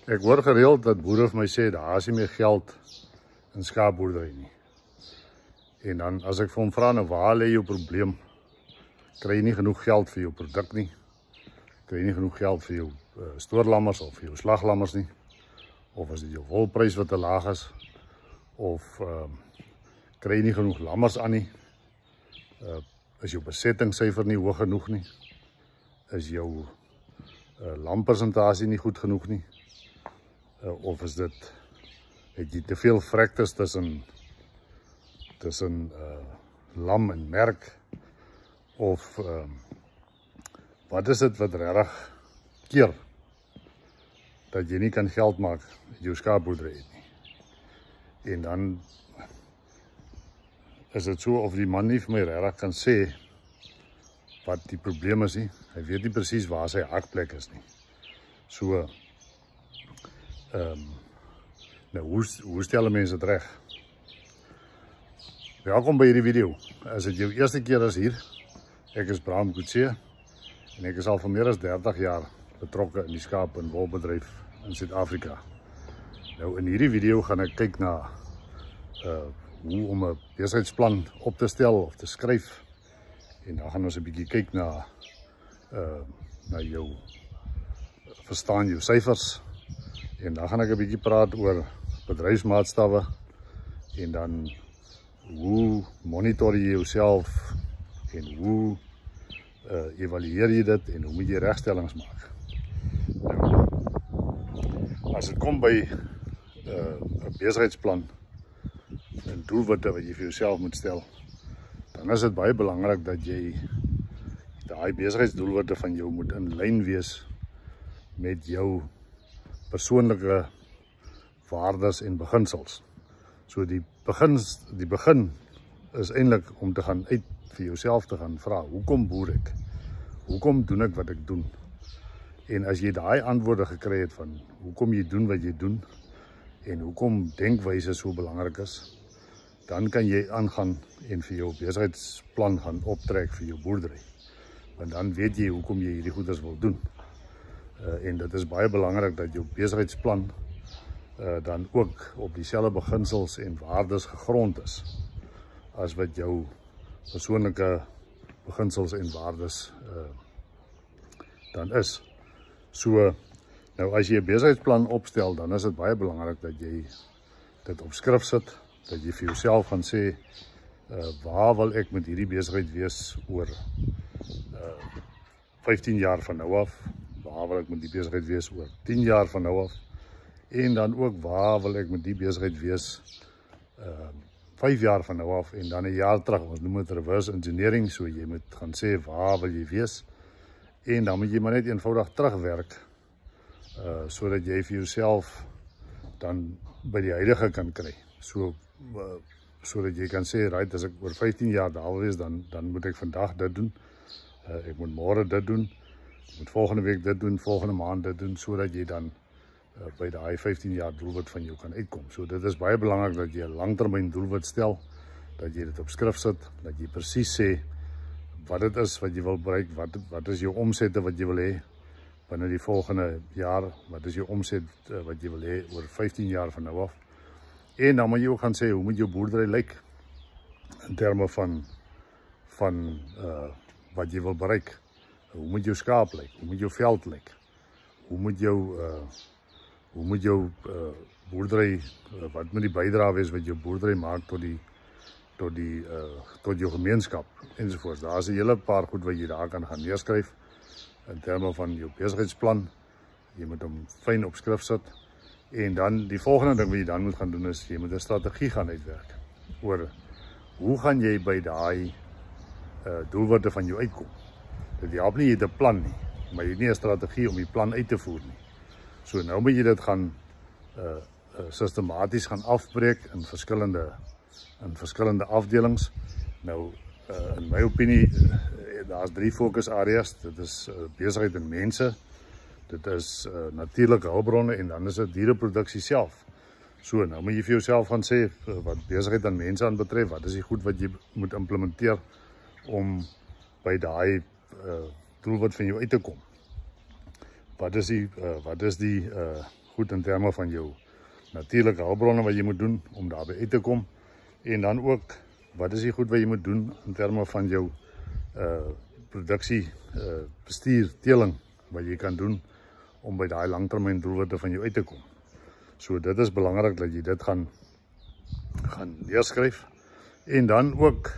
Ek hoor gereeld dat boere vir my sê, daar is nie meer geld in skaapboerdery nie. En dan as ek vir hom vra, nou waar lê jou probleem? Kry jy nie genoeg geld vir jou produk nie? Kry jy nie genoeg geld vir jou stoorlammers of vir jou slaglammers nie? Of is dit jou wolprys wat te laag is? Of kry jy nie genoeg lammers aan nie? Is jou besettingssyfer nie hoog genoeg nie? Is jou lampersentasie nie goed genoeg nie? Of is dit, het jy te veel vrektes tussen lam en merk? Of wat is dit wat regtig keer dat jy nie kan geld maak met jou skaapboerdery het nie? En dan is dit so of die man nie vir my regtig kan sê wat die probleem is nie. Hy weet nie presies waar sy hakplek is nie. So, nou hoe stel 'n mens dit reg? Welkom by hierdie video. As dit jou eerste keer is hier, ek is Bram Kutse en ek is al vir meer as 30 jaar betrokke in die skaap- en wolbedryf in Suid-Afrika. Nou in hierdie video gaan ek kyk na hoe om 'n besigheidsplan op te stel of te skryf. En dan gaan ons 'n bietjie kyk na jou verstaan jou syfers. En dan gaan ek 'n bietjie praat oor bedryfsmaatstawwe en dan hoe monitor jy jouself en hoe evalueer jy dit en hoe moet jy regstellings maak. Nou, as dit kom by 'n besigheidsplan en doelwitte wat jy vir jouself moet stel, dan is dit baie belangrik dat jy daai besigheidsdoelwitte van jou moet in lyn wees met jou persoonlike waardes en beginsels. So die begin is eintlik om te gaan uit vir jouself te gaan vra, hoekom boer ek? Hoekom doen ek wat ek doen? En as jy daai antwoorde gekry het van hoekom jy doen wat jy doen en hoekom denkwyse so belangrik is, dan kan jy aangaan en vir jou besigheidsplan gaan optrek vir jou boerdery. Want dan weet jy hoekom jy hierdie goeders wil doen. En dit is baie belangrik dat jou besigheidsplan dan ook op dieselfde beginsels en waardes gegrond is as wat jou persoonlike beginsels en waardes dan is. So, nou as jy 'n besigheidsplan opstel, dan is dit baie belangrik dat jy dit op skrif sit, dat jy vir jouself gaan sê, waar wil ek met hierdie besigheid wees oor 15 jaar van nou af, waar wil ek met die besigheid wees oor 10 jaar van nou af, en dan ook waar wil ek met die besigheid wees 5 jaar van nou af en dan 'n jaar terug. Ons noem dit reverse engineering, so jy moet gaan sê waar wil jy wees en dan moet jy maar net eenvoudig terugwerk sodat jy vir jouself dan by die huidige kan kry. Sodat jy kan sê, right, as ek oor 15 jaar daar wil wees, dan moet ek vandag dit doen. Ek moet môre dit doen. Ek moet volgende week dit doen, volgende maand dit doen, sodat jy dan by daai 15 jaar doelwit van jou kan uitkom. So dit is baie belangrik dat jy 'n langtermyn doelwit stel, dat jy dit op skrif sit, dat jy presies sê wat dit is wat jy wil bereik, wat is jou omsette wat jy wil hê binne die volgende jaar, wat is jou omset wat jy wil hê oor 15 jaar van nou af. En dan moet jy ook gaan sê, hoe moet jou boerdery lyk in terme van wat jy wil bereik. Hoe moet jou skaap lyk? Hoe moet jou veld lyk? Hoe moet jou boerdery, wat moet die bydrae wees wat jou boerdery maak tot jou gemeenskap ensovoorts. Daar is 'n hele paar goed wat jy daar kan gaan neerskryf in terme van jou besigheidsplan. Jy moet hom fyn op skrif sit. En dan die volgende ding wat jy dan moet gaan doen is, jy moet 'n strategie gaan uitwerk oor hoe gaan jy by daai doelwitte van jou uitkom. Dit help nie jy het 'n plan nie, maar jy het nie 'n strategie om die plan uit te voer nie. So nou moet jy dit gaan sistematies gaan afbreek in verskillende afdelings. Nou in my opinie, daar's 3 fokusareas. Dit is besigheid en mense. Dit is natuurlike hulpbronne en dan is dit diereproduksie self. So, nou moet jy vir jouself gaan sê wat besigheid aan mense aan betref, wat is die goed wat jy moet implementeer om by daai doelwit van jou uit te kom. Wat is die goed in terme van jou natuurlike hulpbronne wat jy moet doen om daarby uit te kom, en dan ook wat is die goed wat jy moet doen in terme van jou produksie, bestuur, teeling wat jy kan doen om by daai langtermyn doelwitte van jou uit te kom. So dit is belangrik dat jy dit gaan neerskryf, en dan ook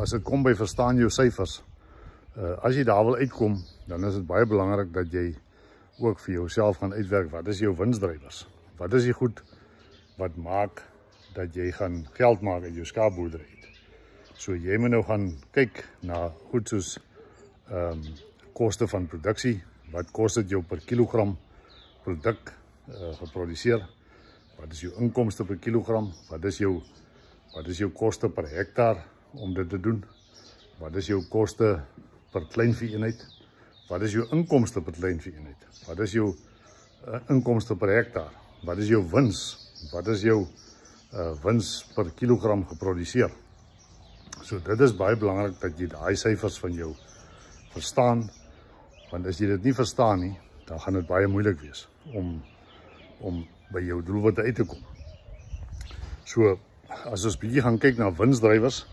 as dit kom by verstaan jou syfers, as jy daar wil uitkom, dan is dit baie belangrik dat jy ook vir jouself gaan uitwerk, wat is jou winsdrywers? Wat is die goed wat maak dat jy gaan geld maak uit jou skaapboerdery uit? So jy moet nou gaan kyk na goed soos koste van produksie, wat kost dit jou per kilogram produk geproduseer, wat is jou inkomste per kilogram, wat is jou koste per hektaar om dit te doen, wat is jou koste per kleinvee eenheid, wat is jou inkomste per kleinvee eenheid, wat is jou inkomste per hektaar, wat is jou wins, wat is jou wins per kilogram geproduseer. So dit is baie belangrik dat jy daai syfers van jou verstaan, want as jy dit nie verstaan nie, dan gaan dit baie moeilik wees om by jou doelwitte uit te kom. So as ons bietjie gaan kyk na winsdrywers,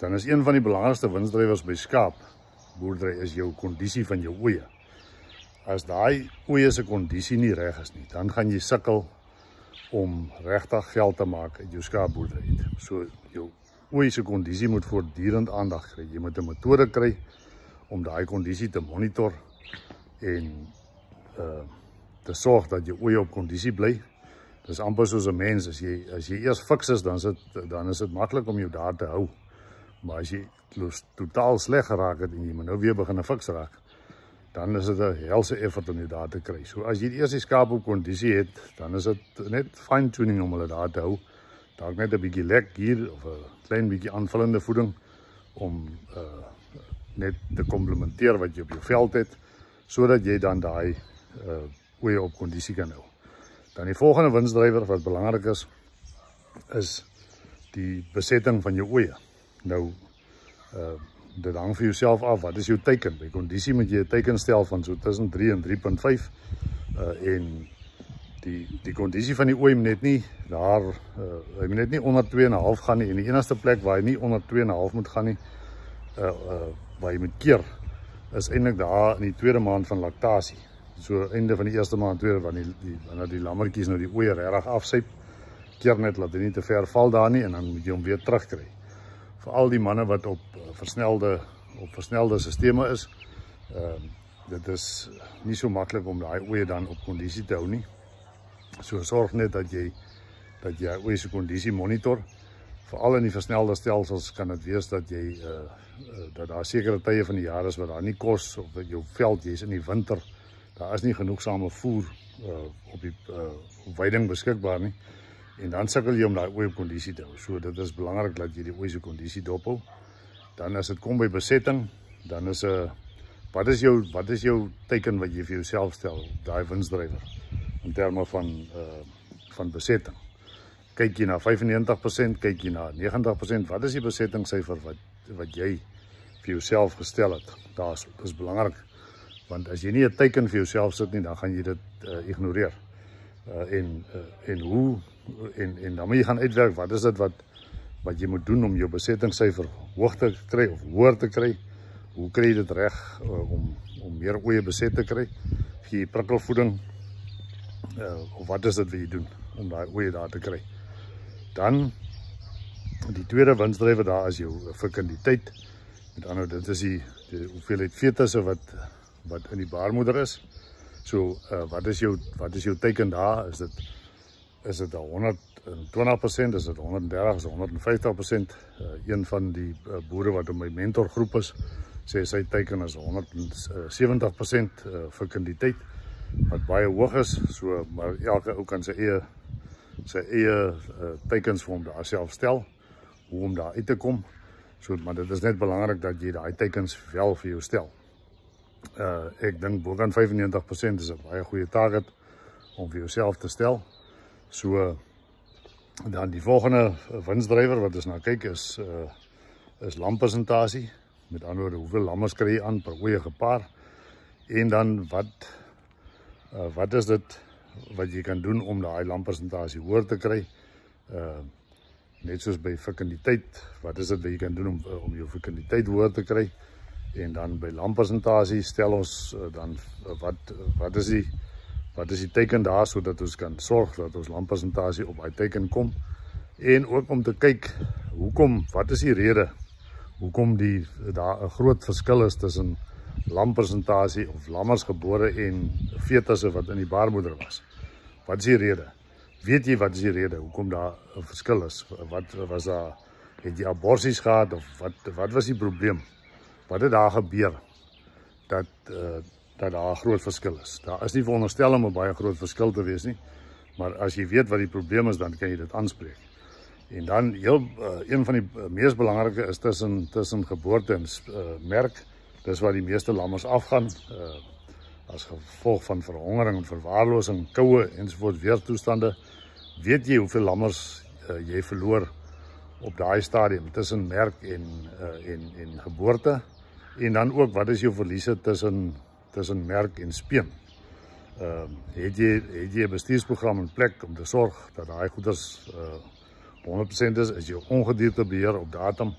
dan is een van die belangrikste winsdrywers by skaapboerdery is jou kondisie van jou oeye. As daai oeye se kondisie nie reg is nie, dan gaan jy sukkel om regtig geld te maak uit jou skaapboerdery uit. So jou oeye se kondisie moet voortdurend aandag kry. Jy moet 'n metode kry om daai kondisie te monitor en te sorg dat jou oeye op kondisie bly. Dis amper soos 'n mens, as jy eers fiks is, dan is dit maklik om jou daar te hou. Maar as jy totaal sleg geraak het en jy moet nou weer begin fiks raak, dan is dit 'n helse effort om jou daar te kry. So as jy eers die skaap op kondisie het, dan is dit net fine tuning om hulle daar te hou. Dalk net 'n bietjie lek hier of 'n klein bietjie aanvullende voeding om net te komplementeer wat jy op jou veld het, sodat jy dan daai oeye op kondisie kan hou. Dan die volgende winsdrywer wat belangrik is die besetting van jou oeye. Nou, dit hang vir jouself af, wat is jou teiken? By kondisie moet jy 'n teiken stel van so tussen 3 en 3.5, en die kondisie van die ooi moet net nie daar, hy moet net nie onder 2,5 gaan nie, en die enigste plek waar hy nie onder 2,5 moet gaan nie, waar jy moet keer, is eintlik daar in die tweede maand van laktasie. So einde van die eerste maand, tweede, wanneer die lammetjies nou die oeye regtig afsyp, keer net, laat hy nie te ver val daar nie, en dan moet jy hom weer terugkry. Vir al die manne wat op versnelde sisteme is, dit is nie so maklik om daai oeye dan op kondisie te hou nie. So sorg net dat jy oeye se kondisie monitor. Veral in die versnelde stelsels kan dit wees dat jy dat daar sekere tye van die jaar is wat daar nie kos, of dat jou veld, jy's in die winter, daar is nie genoegsame voer op weiding beskikbaar nie, en dan sukkel jy om daai oeye op kondisie te hou. So dit is belangrik dat jy die oeye se kondisie dophou. Dan as dit kom by besetting, dan is wat is jou teiken wat jy vir jouself stel, daai winsdrywer in terme van besetting. Kyk jy na 95%, kyk jy na 90%, wat is die besettingssyfer wat jy vir jouself gestel het? Dit is belangrik, want as jy nie 'n teiken vir jouself sit nie, dan gaan jy dit ignoreer. En dan moet jy gaan uitwerk, wat is dit wat jy moet doen om jou besettingssyfer hoog te kry of hoër te kry? Hoe kry jy dit reg om meer oeye beset te kry? Gee jy prikkelvoeding, of wat is dit wat jy doen om daai oeye daar te kry? Dan die tweede winsdrywer daar is jou fekunditeit. Met ander woorde, dit is die hoeveelheid fetusse wat in die baarmoeder is. So wat is jou teiken daar? Is dit 120%, is dit 130%, is dit 150%? Een van die boere wat in my mentorgroep is, sê sy teiken is 170% fekunditeit, wat baie hoog is. So, maar elke ou kan sy eie teikens vir hom daar self stel, hoe om daar uit te kom. So, maar dit is net belangrik dat jy daai teikens wel vir jou stel. Ek dink bokant 95% is 'n baie goeie target om vir jouself te stel. So dan die volgende winsdrywer wat ons na kyk is lampresentasie. Met ander woorde, hoeveel lammes kry jy aan per oeye gepaar? En dan wat is dit wat jy kan doen om daai lampersentasie hoër te kry. Net soos by fekunditeit, wat is dit wat jy kan doen om jou fekunditeit hoër te kry? En dan by lampersentasie stel ons dan wat is die teiken daar, sodat ons kan sorg dat ons lampersentasie op daai teiken kom. En ook om te kyk, wat is die rede, hoekom daar 'n groot verskil is tussen lampersentasie of lammers gebore en fetusse wat in die baarmoeder was. Wat is die rede? Weet jy wat is die rede, hoekom daar 'n verskil is? Wat was daar, het jy aborsies gehad, of wat was die probleem? Wat het daar gebeur, dat daar 'n groot verskil is? Daar is nie veronderstel om 'n baie groot verskil te wees nie, maar as jy weet wat die probleem is, dan kan jy dit aanspreek. En dan, een van die mees belangrike is tussen geboorte en merk, dis waar die meeste lammers afgaan, as gevolg van verhongering en verwaarlosing, koue ensovoort weertoestande. Weet jy hoeveel lammers jy verloor op daai stadium tussen merk en geboorte? En dan ook, wat is jou verliese tussen merk en speen? Het jy 'n bestuursprogram in plek om te sorg dat daai goeders 100% is jou ongediertebeheer op datum,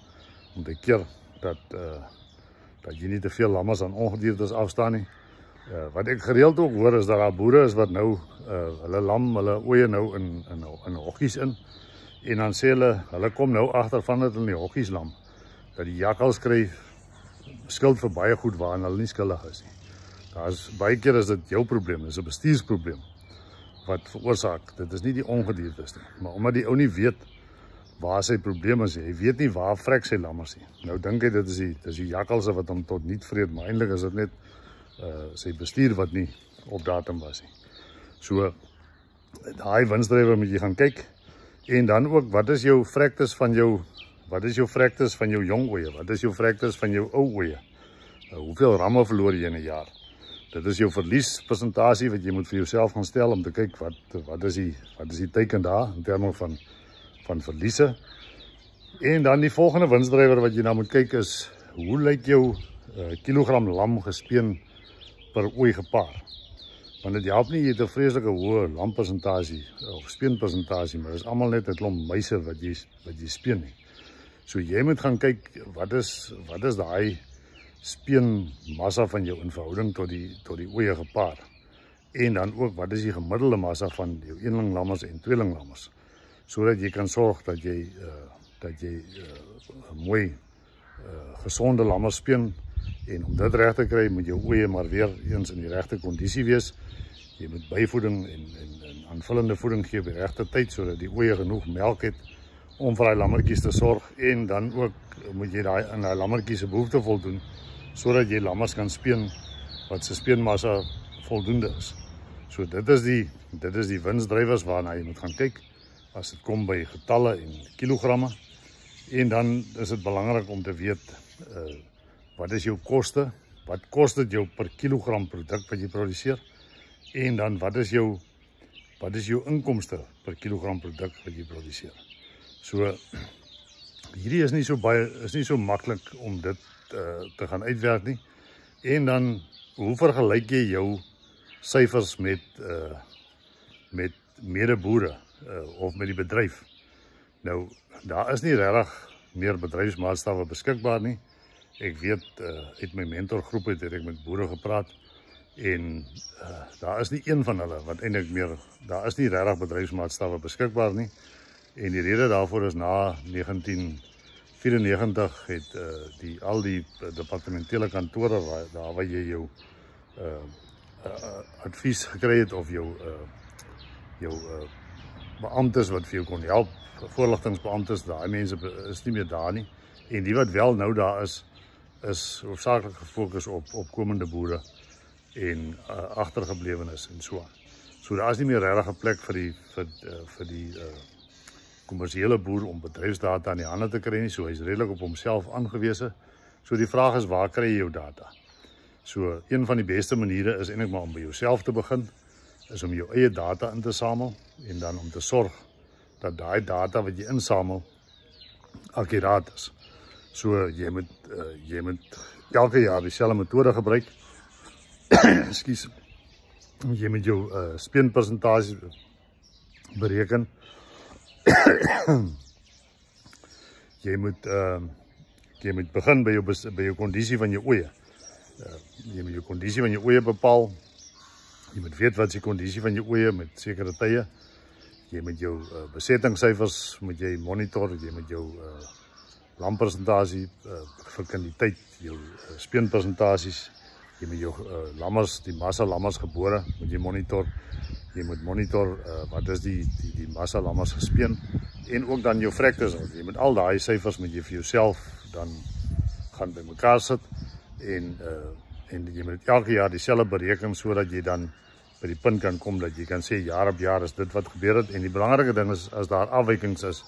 om te keer dat jy nie te veel lammers aan ongediertes afstaan nie. Wat ek gereeld ook hoor is dat daar boere is wat nou hulle oeye nou in hokkies in, en dan sê hulle kom nou agter van dit in die hokkies lam, dat die jakkals kry skuld vir baie goed waaraan hulle nie skuldig is nie. Baie keer is dit jou probleem, dis 'n bestuursprobleem wat veroorsaak. Dit is nie die ongediertes nie, maar omdat die ou nie weet waar sy probleem is, hy weet nie waar vrek sy lammers nie. Nou dink hy dit is die jakkalse wat hom tot niet vreet, maar eintlik is dit net sy bestuur wat nie op datum was nie. So, daai winsdrywer moet jy gaan kyk, en dan ook, wat is jou vrektes van jou jong oeye, wat is jou vrektes van jou ou oeye, hoeveel ramme verloor jy in 'n jaar? Dit is jou verliespersentasie wat jy moet vir jouself gaan stel, om te kyk, wat is die teiken daar, in terme van verliese. En dan die volgende winsdrywer wat jy nou moet kyk is, hoe lyk jou kilogram lam gespeen per ooi gepaar? Want dit help nie, jy het 'n vreeslike hoë lampersentasie of speenpersentasie, maar dit is almal net 'n klomp muise wat jy speen nie. So jy moet gaan kyk, wat is daai speenmassa van jou in verhouding tot die oeye gepaar. En dan ook, wat is die gemiddelde massa van jou eenling lammers en tweeling lammers, sodat jy kan sorg dat jy mooi gesonde lammers speen. En om dit reg te kry, moet jou oeye maar weer eens in die regte kondisie wees. Jy moet byvoeding en aanvullende voeding gee op die regte tyd, sodat die oeye genoeg melk het om vir daai lammertjies te sorg. En dan ook moet jy aan daai lammertjies se behoefte voldoen, sodat jy lammers kan speen wat se speenmassa voldoende is. So dit is die winsdrywers waarna jy moet gaan kyk as dit kom by getalle en kilogramme. En dan is dit belangrik om te weet, wat is jou koste? Wat kos dit jou per kilogram produk wat jy produseer? En dan wat is jou inkomste per kilogram produk wat jy produseer? So hierdie is nie so maklik om dit te gaan uitwerk nie. En dan, hoe vergelyk jy jou syfers met medeboere of met die bedryf? Nou, daar is nie regtig meer bedryfsmaatstawwe beskikbaar nie. Ek weet, uit my mentorgroep het ek met boere gepraat, en daar is nie een van hulle wat eintlik meer, daar is nie regtig bedryfsmaatstawwe beskikbaar nie. En die rede daarvoor is, na 1994 het al die departementele kantore waar jy jou advies gekry het, of jou beamptes wat vir jou kon help, voorligtingsbeamptes, daai mense is nie meer daar nie. En die wat wel nou daar is hoofsaaklik gefokus op opkomende boere en agtergeblewenes en so aan. So daar is nie meer regtig 'n plek vir die kommersiële boer om bedryfsdata in die hande te kry nie, so hy is redelik op homself aangewese. So die vraag is, waar kry jy jou data? So een van die beste maniere is eintlik maar om by jouself te begin, is om jou eie data in te samel, en dan om te sorg dat daai data wat jy insamel akkuraat is. So jy moet elke jaar dieselfde metode gebruik. Ekskuus. Jy moet jou speenpersentasie bereken. Jy moet begin by jou kondisie van jou oeye. Jy moet jou kondisie van jou oeye bepaal. Jy moet weet wat is die kondisie van jou oeye met sekere tye. Jy moet jou besettingssyfers moet jy monitor, jy moet jou lampersentasie vir kwaliteit, jou speenpersentasies, jy moet jou lammers, die massa lammers gebore, moet jy monitor. Jy moet monitor wat is die massa lammers gespeen en ook dan jou vragtes. Jy moet al daai syfers moet jy vir jouself dan gaan bymekaar sit en jy moet elke jaar dieselfde bereken sodat jy dan by die punt kan kom dat jy kan sê jaar op jaar is dit wat gebeur het en die belangrike ding is as daar afwykings is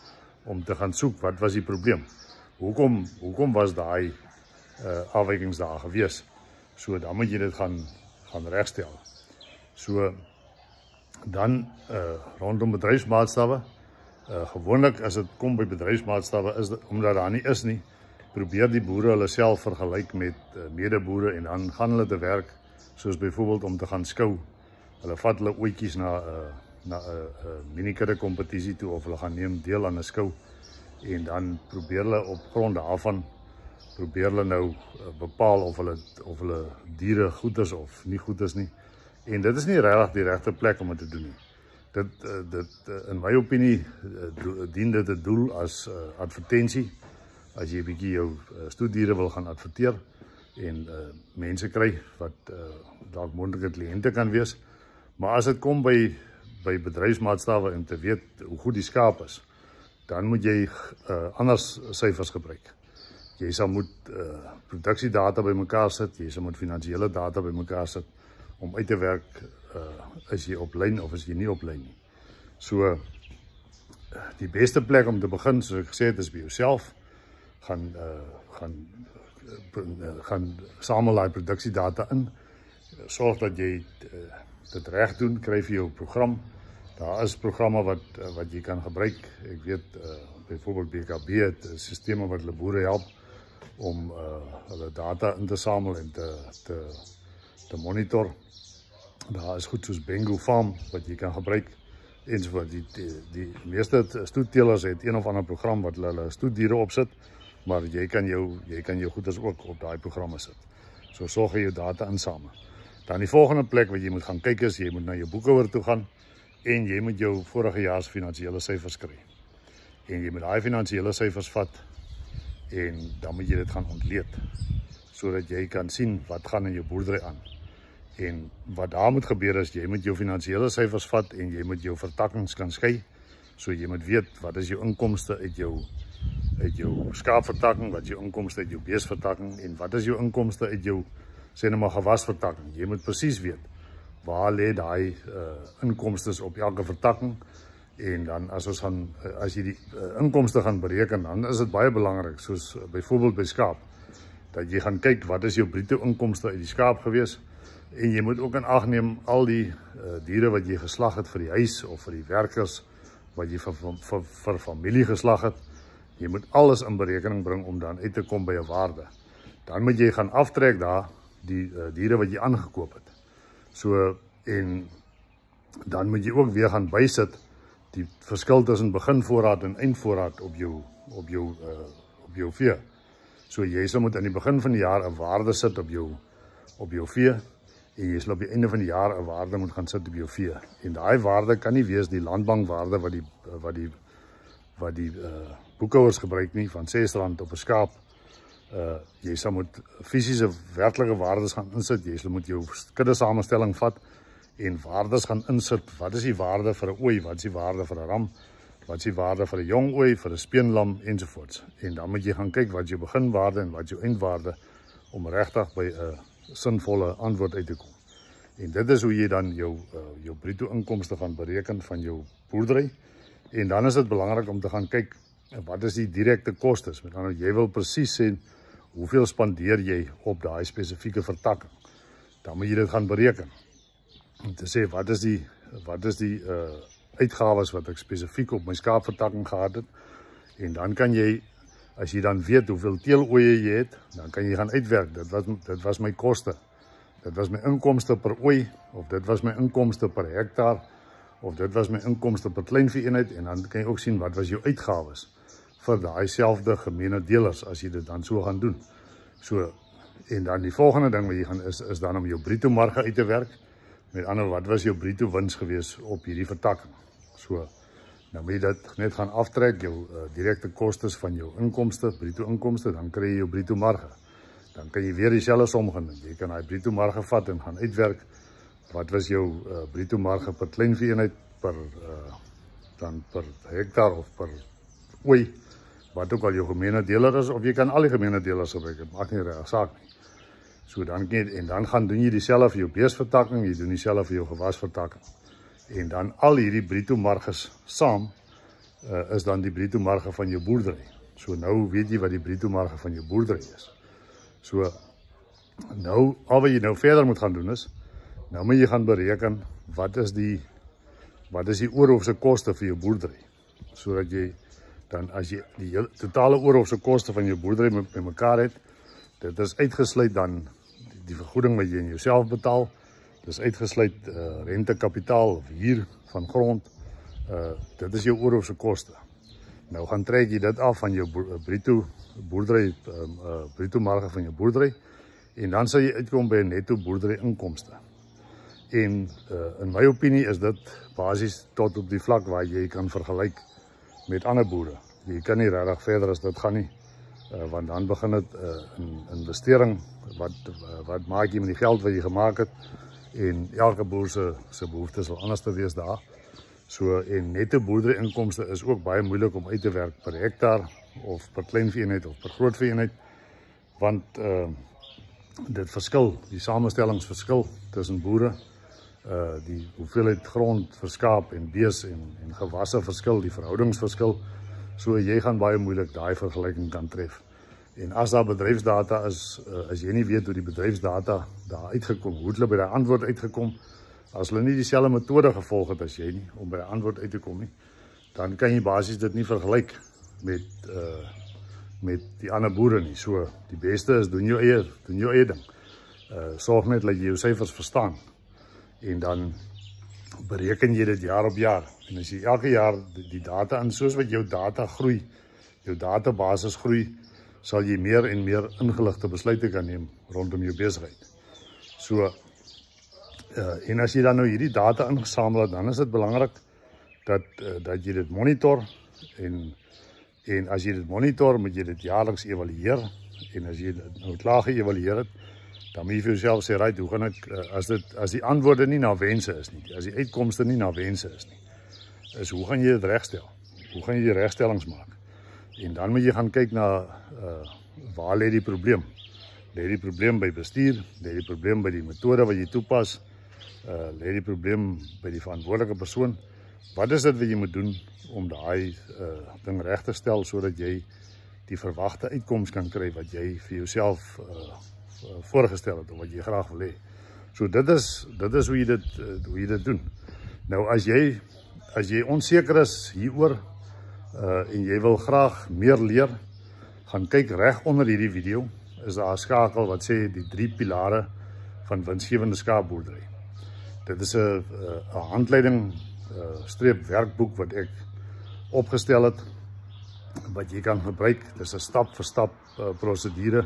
om te gaan soek wat was die probleem. Hoekom was daai afwykings daar gewees? So dan moet jy dit gaan regstel. So dan rondom bedryfsmaatstawwe, gewoonlik as dit kom by bedryfsmaatstawwe is dit, omdat daar nie is nie, probeer die boere hulle self vergelyk met medeboere en dan gaan hulle te werk, soos byvoorbeeld om te gaan skou. Hulle vat hulle ooitjies na 'n minikudde kompetisie toe of hulle gaan neem deel aan 'n skou en dan probeer hulle op grond daarvan probeer hulle nou bepaal of hulle diere goed is of nie goed is nie. En dit is nie regtig die regte plek om dit te doen nie. Dit in my opinie dien dit 'n doel as advertensie. As jy 'n bietjie jou stoetdiere wil gaan adverteer en mense kry wat dalk moontlike kliënte kan wees. Maar as dit kom by bedryfsmaatstawwe en te weet hoe goed die skaap is, dan moet jy anders syfers gebruik. Jy sal moet produksiedata bymekaar sit, jy sal moet finansiële data bymekaar sit om uit te werk is jy op lyn of is jy nie op lyn nie. So die beste plek om te begin, soos ek gesê het, is by jouself. Gaan samel daai produksiedata in. Sorg dat jy dit reg doen, kry vir jou program. Daar is programme wat jy kan gebruik. Ek weet byvoorbeeld BKB het sisteme wat hulle boere help om hulle data in te samel en te monitor. Daar is goed soos Bengo Farm wat jy kan gebruik ensovoort. Die meeste stoetteelers het een of ander program wat hulle stoetdiere opsit, maar jy kan jou goeders ook op daai programme sit. So sorg jy jou data insamel. Dan die volgende plek wat jy moet gaan kyk is, jy moet na jou boekhouer toe gaan en jy moet jou vorige jaar se finansiële syfers kry. En jy moet daai finansiële syfers vat en dan moet jy dit gaan ontleed sodat jy kan sien wat gaan in jou boerdery aan. En wat daar moet gebeur is, jy moet jou finansiële syfers vat en jy moet jou vertakkings kan skei. So jy moet weet wat is jou inkomste uit jou skaapvertakking, wat is jou inkomste uit jou beesvertakking en wat is jou inkomste uit jou sê nou maar gewasvertakking. Jy moet presies weet waar lê daai inkomstes op elke vertakking en dan as jy die inkomste gaan bereken, dan is dit baie belangrik, soos byvoorbeeld by skaap, dat jy gaan kyk wat is jou bruto inkomste uit die skaap gewees en jy moet ook in ag neem al die diere wat jy geslag het vir die huis of vir die werkers wat jy vir familie geslag het. Jy moet alles in berekening bring om dan uit te kom by 'n waarde. Dan moet jy gaan aftrek daar die diere wat jy aangekoop het. So en dan moet jy ook weer gaan bysit die verskil tussen beginvoorraad en eindvoorraad op jou vee. So jy sal moet aan die begin van die jaar 'n waarde sit op jou vee en jy sal op die einde van die jaar 'n waarde moet gaan sit op jou vee. En daai waarde kan nie wees die landbankwaarde wat die boekhouers gebruik nie van R6 op 'n skaap. Jy sal moet fisiese werklike waardes gaan insit. Jy sal moet jou kudde samestelling vat en waardes gaan insit. Wat is die waarde vir 'n ooi? Wat is die waarde vir 'n ram? Wat is die waarde vir 'n jong ooi, vir 'n speenlam ensovoorts. En dan moet jy gaan kyk wat is jou beginwaarde en wat is jou eindwaarde om regtig by 'n sinvolle antwoord uit te kom. En dit is hoe jy dan jou bruto inkomste gaan bereken van jou boerdery. En dan is dit belangrik om te gaan kyk wat is die direkte kostes. Met ander woorde, jy wil presies sê hoeveel spandeer jy op daai spesifieke vertakking. Dan moet jy dit gaan bereken. Om te sê wat is die uitgawes wat ek spesifiek op my skaapvertakking gehad het. En dan kan jy, as jy dan weet hoeveel teelooie jy het, dan kan jy gaan uitwerk. Dit was my koste dit was my inkomste per ooi, of dit was my inkomste per hektaar, of dit was my inkomste per kleinvee-eenheid, en dan kan jy ook sien wat was jou uitgawes vir daai selfde gemene delers, as jy dit dan so gaan doen. So, en dan die volgende ding wat jy gaan is dan om jou bruto marge uit te werk, met ander, wat was jou bruto wins gewees op hierdie vertakking. So, nou moet jy dit net gaan aftrek, jou direkte kostes van jou inkomste, bruto inkomste, dan kry jy jou bruto marge. Dan kan jy weer dieselfde som gaan doen. Jy kan daai bruto marge vat en gaan uitwerk. Wat was jou bruto marge per kleinvee-eenheid, dan per hektaar of per ooi, wat ook al jou gemene deler is, of jy kan al die gemene delers gebruik, dit maak nie reg saak nie. So dan gaan doen jy dieselfde vir jou beesvertakking, jy doen dieselfde vir jou gewasvertakking. En dan al hierdie bruto marges saam is dan die bruto marge van jou boerdery. So nou weet jy wat die bruto marge van jou boerdery is. So nou, al wat jy nou verder moet gaan doen is, nou moet jy gaan bereken wat is die oorhoofse koste vir jou boerdery. Sodat jy dan, as jy die totale oorhoofse koste van jou boerdery met mekaar het, dit is uitgesluit dan die vergoeding wat jy in jouself betaal, dit is uitgesluit rentekapitaal of huur van grond, dit is jou oorhoofse koste. Nou gaan trek jy dit af van jou bruto marge van jou boerdery, en dan sal jy uitkom by 'n netto boerdery inkomste. En in my opinie is dit basies tot op die vlak waar jy kan vergelyk met ander boere. Jy kan nie regtig verder as dit gaan nie, want dan begin dit 'n investering, wat maak jy met die geld wat jy gemaak het, en elke boer se behoeftes sal anders te wees daar. So, en netto boerdery inkomste is ook baie moeilik om uit te werk per hektaar, of per kleinvee-eenheid, of per grootvee-eenheid, want dit verskil, die samestellingsverskil tussen boere, die hoeveelheid grond verskaap en bees en gewasse verskil, die verhoudingsverskil, so jy gaan baie moeilik daai vergelyking kan tref. En as daar bedryfsdata is, as jy nie weet hoe die bedryfsdata daar uitgekom, hoe het hulle by die antwoord uitgekom, as hulle nie dieselfde metode gevolg het as jy nie, om by die antwoord uit te kom nie, dan kan jy basies dit nie vergelyk met die ander boere nie. So, die beste is, doen jou eie ding. Sorg net dat jy jou syfers verstaan, en dan bereken jy dit jaar op jaar. En as jy elke jaar die data in, soos wat jou data groei, jou databasis groei, sal jy meer en meer ingeligte besluite kan neem rondom jou besigheid. So, en as jy dan nou hierdie data ingesamel het, dan is dit belangrik dat jy dit monitor, en as jy dit monitor, moet jy dit jaarliks evalueer, en as jy dit nou klaar geëvalueer het, dan moet jy vir jouself sê, right, hoe gaan ek, as die antwoorde nie na wense is nie, as die uitkomste nie na wense is nie, hoe gaan jy dit regstel? Hoe gaan jy die regstellings maak? En dan moet jy gaan kyk na, waar lê die probleem? Lê die probleem by bestuur? Lê die probleem by die metode wat jy toepas? Lê die probleem by die verantwoordelike persoon? Wat is dit wat jy moet doen om daai ding reg te stel, sodat jy die verwagte uitkoms kan kry wat jy vir jouself voorgestel het, of wat jy graag wil hê. So dit is hoe jy dit doen. Nou as jy onseker is hieroor, en jy wil graag meer leer, gaan kyk reg onder hierdie video, is daar 'n skakel wat sê die 3 pilare van winsgewende skaapboerdery. Dit is 'n handleiding, streep werkboek wat ek opgestel het, wat jy kan gebruik. Dit is 'n stap vir stap prosedure,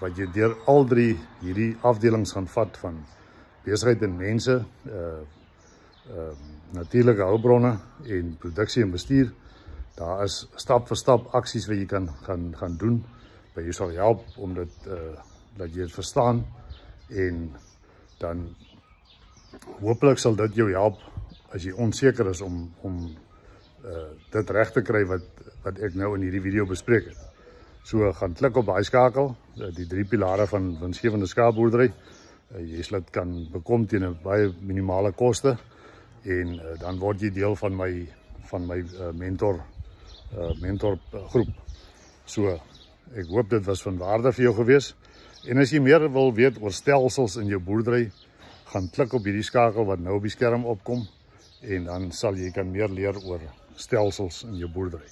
wat jy deur al 3 hierdie afdelings gaan vat, van besigheid en mense, natuurlike hulpbronne en produksie en bestuur. Daar is stap vir stap aksies wat jy kan gaan doen, wat jy sal help om dit, dat jy dit verstaan, en dan hopelik sal dit jou help as jy onseker is om dit reg te kry wat ek nou in hierdie video bespreek het. So gaan klik op daai skakel, die 3 pilare van winsgewende skaapboerdery. Jy sal dit kan bekom teen 'n baie minimale koste, en dan word jy deel van my mentorgroep. So, ek hoop dit was van waarde vir jou gewees. En as jy meer wil weet oor stelsels in jou boerdery, gaan klik op hierdie skakel wat nou op die skerm opkom, en dan sal jy kan meer leer oor stelsels in jou boerdery.